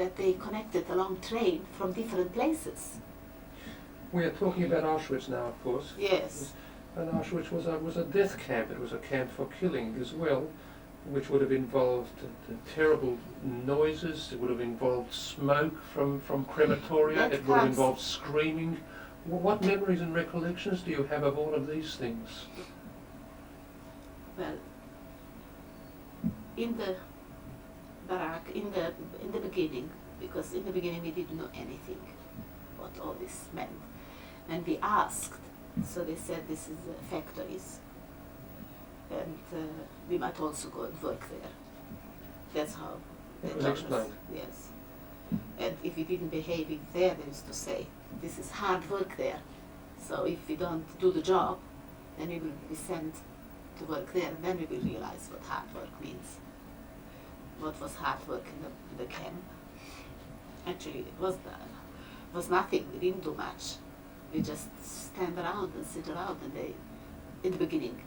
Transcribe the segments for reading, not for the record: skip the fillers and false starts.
that they connected a long train from different places. We are talking about Auschwitz now, of course. Yes. And Auschwitz was a death camp. It was a camp for killing as well, which would have involved terrible noises. It would have involved smoke from crematoria. It would have involved screaming. What memories and recollections do you have of all of these things? Well, in the barrack, in the beginning, because in the beginning we didn't know anything what all this meant. And we asked, so they said this is factories, and we might also go and work there. That's how they told us. Yes. And if we didn't behave in there, they used to say, this is hard work there. So if we don't do the job, then we will be sent to work there, and then we will realize what hard work means. What was hard work in the camp? Actually, it was nothing. We didn't do much. We just stand around and sit around, and in the beginning.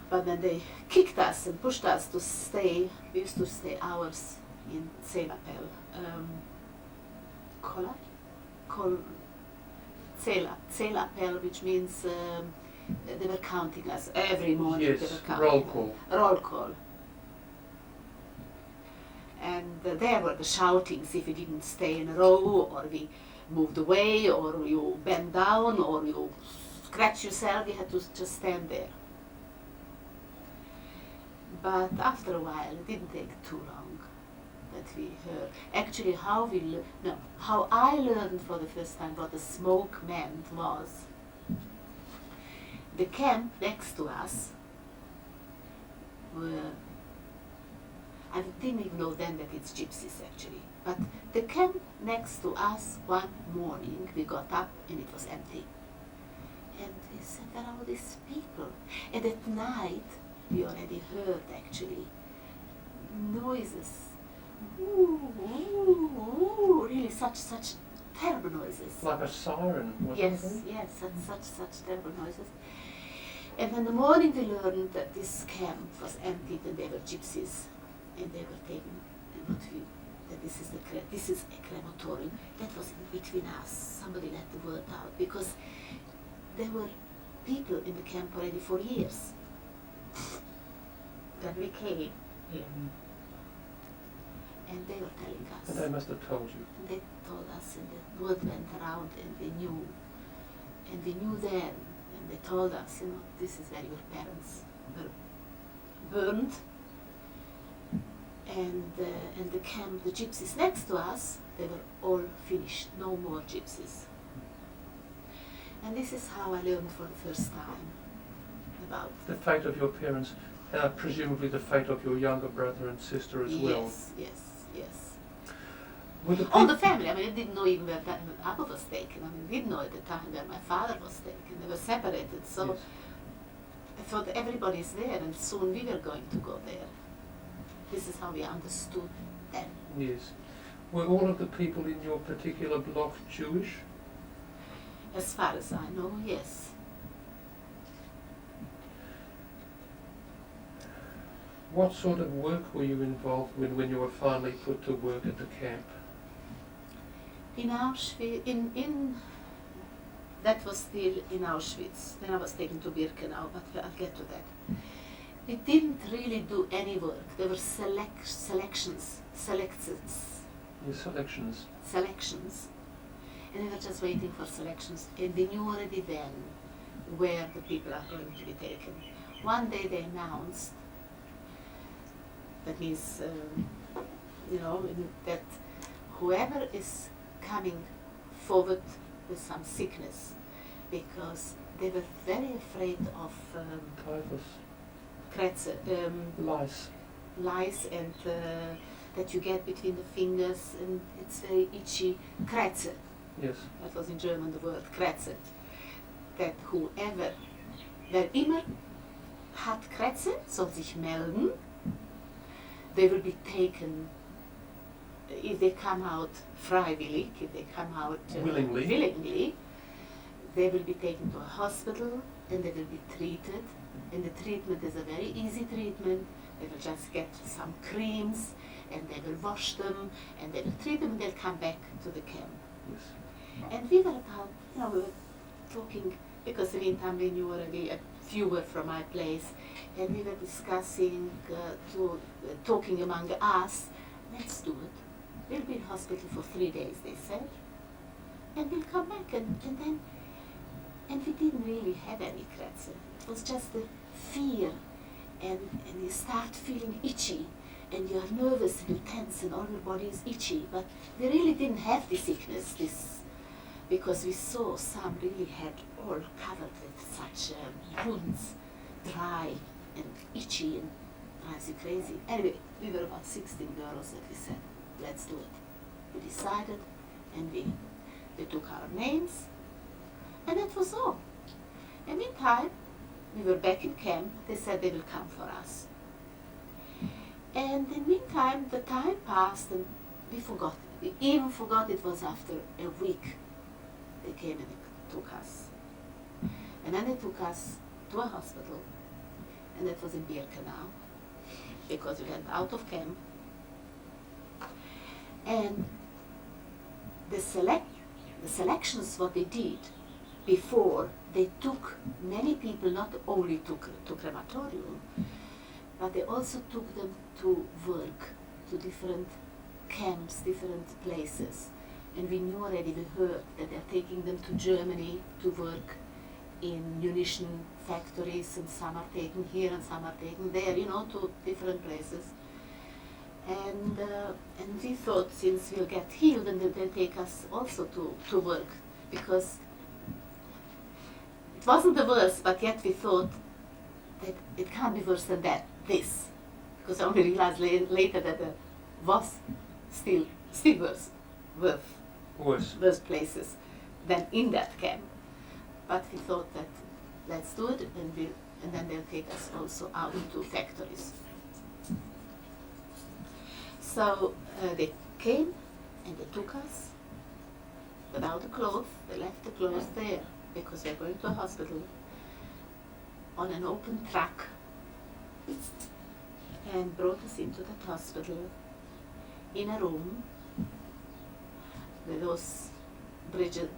But then they kicked us and pushed us to stay. We used to stay hours in Celapel. Celapel, which means they were counting us every morning. Yes, they were counting roll call. Roll call. And there were the shoutings if you didn't stay in a row, or we moved away, or you bent down, or you scratched yourself. We had to just stand there. But after a while, it didn't take too long that we heard. Actually, how I learned for the first time what the smoke meant was the camp next to us were, I didn't even know then that it's gypsies actually, but the camp next to us one morning, we got up and it was empty. And we said, where are all these people? And at night, we already heard actually noises. Ooh, ooh, ooh, really such terrible noises. Like a siren, wasn't yes, it? Yes, such terrible noises. And in the morning we learned that this camp was emptied and they were gypsies, and they were taken, and that this is a crematorium. That was in between us. Somebody let the word out, because there were people in the camp already for years. Then we came here, and they were telling us. And they must have told you. And they told us, and the word went around, and we knew. And we knew then, and they told us, this is where your parents were burned. And the camp, the gypsies next to us, they were all finished, no more gypsies. And this is how I learned for the first time about the fate of your parents, presumably the fate of your younger brother and sister as well. Yes. All the family. I mean, I didn't know even where Abba was taken. I mean, we didn't know at the time where my father was taken. They were separated, so yes. I thought everybody's there, and soon we were going to go there. This is how we understood then. Yes. Were all of the people in your particular block Jewish? As far as I know, yes. What sort of work were you involved with when you were finally put to work at the camp? In Auschwitz, that was still in Auschwitz. Then I was taken to Birkenau, but I'll get to that. We didn't really do any work. There were selections. And we were just waiting for selections. And we knew already then where the people are going to be taken. One day they announced, that means, that whoever is coming forward with some sickness, because they were very afraid of lice, and that you get between the fingers, and it's very itchy. Krätze. Yes. That was in German the word Krätze. That whoever, wer immer hat Krätze, soll sich melden. They will be taken, if they come out freiwillig, if they come out willingly, they will be taken to a hospital and they will be treated. And the treatment is a very easy treatment. They will just get some creams and they will wash them and they will treat them and they'll come back to the camp. Yes. And we were about, we were talking, because in the meantime we knew already a few were from my place, and we were discussing, talking among us, let's do it. We'll be in hospital for 3 days, they said, and we'll come back. And we didn't really have any kratzer. It was just the fear, and you start feeling itchy, and you're nervous and you're tense and all your body is itchy. But we really didn't have the sickness, because we saw some really had all covered with such wounds, dry and itchy and drives you crazy. Anyway, we were about 16 girls that we said, let's do it. We decided, and we took our names, and that was all. And meantime, we were back in camp. They said they will come for us. And in the meantime, the time passed and we forgot. We even forgot it was after a week. They came and they took us. And then they took us to a hospital, and that was in Birkenau, because we went out of camp. And the selections, what they did before, they took many people, not only to crematorium, but they also took them to work, to different camps, different places. And we knew already, we heard that they're taking them to Germany to work in munition factories, and some are taken here and some are taken there, to different places. And we thought, since we'll get healed, and they'll take us also to work, because it wasn't the worst, but yet we thought that it can't be worse than this, because I only realized later that it was still worse places than in that camp. But we thought that let's do it, and then they'll take us also out to factories. So they came and they took us without the clothes. They left the clothes there because they're going to a hospital on an open truck, and brought us into that hospital in a room with those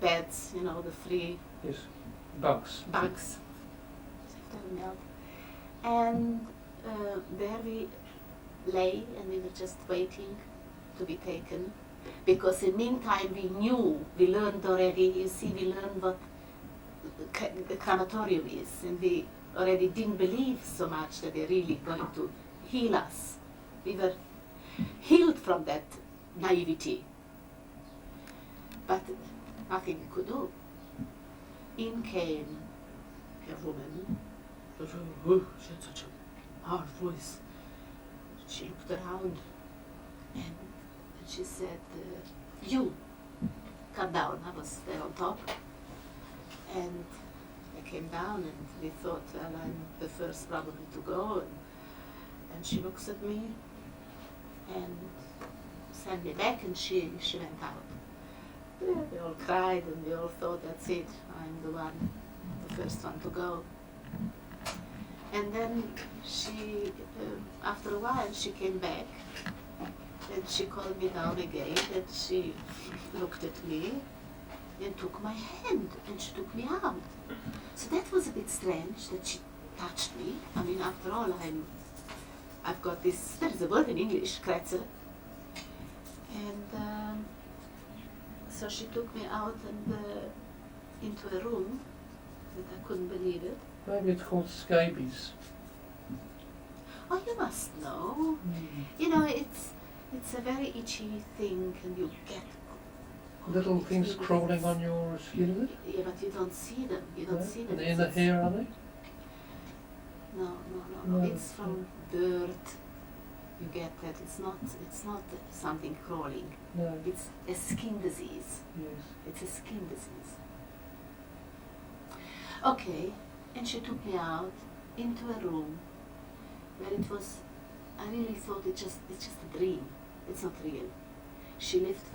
beds, the free yes, bunks. And there we lay, and we were just waiting to be taken, because in the meantime we learned already, we learned what the crematorium is, and we already didn't believe so much that they're really going to heal us. We were healed from that naivety, but nothing we could do. In came a woman, she had such a hard voice. She looked around and she said, you, come down. I was there on top. And I came down, and we thought, well, I'm the first probably to go. And she looks at me and sent me back, and she went out. Yeah, we all cried, and we all thought, that's it, I'm the first one to go. And then she, after a while, she came back, and she called me down again, and she looked at me and took my hand, and she took me out. So that was a bit strange that she touched me. I mean, after all, I've got this, there is a word in English, kratzer. And so she took me out and into a room that I couldn't believe it. Maybe it's called scabies. Oh, you must know. It's a very itchy thing, and you get little things crawling on your skin, is it? Yeah, but you don't see them. You don't see them. In the hair, are they? No. It's from dirt. You get that. It's not something crawling. No. It's a skin disease. Yes. It's a skin disease. Okay, and she took me out into a room where it was, I really thought it's just a dream. It's not real. She lifted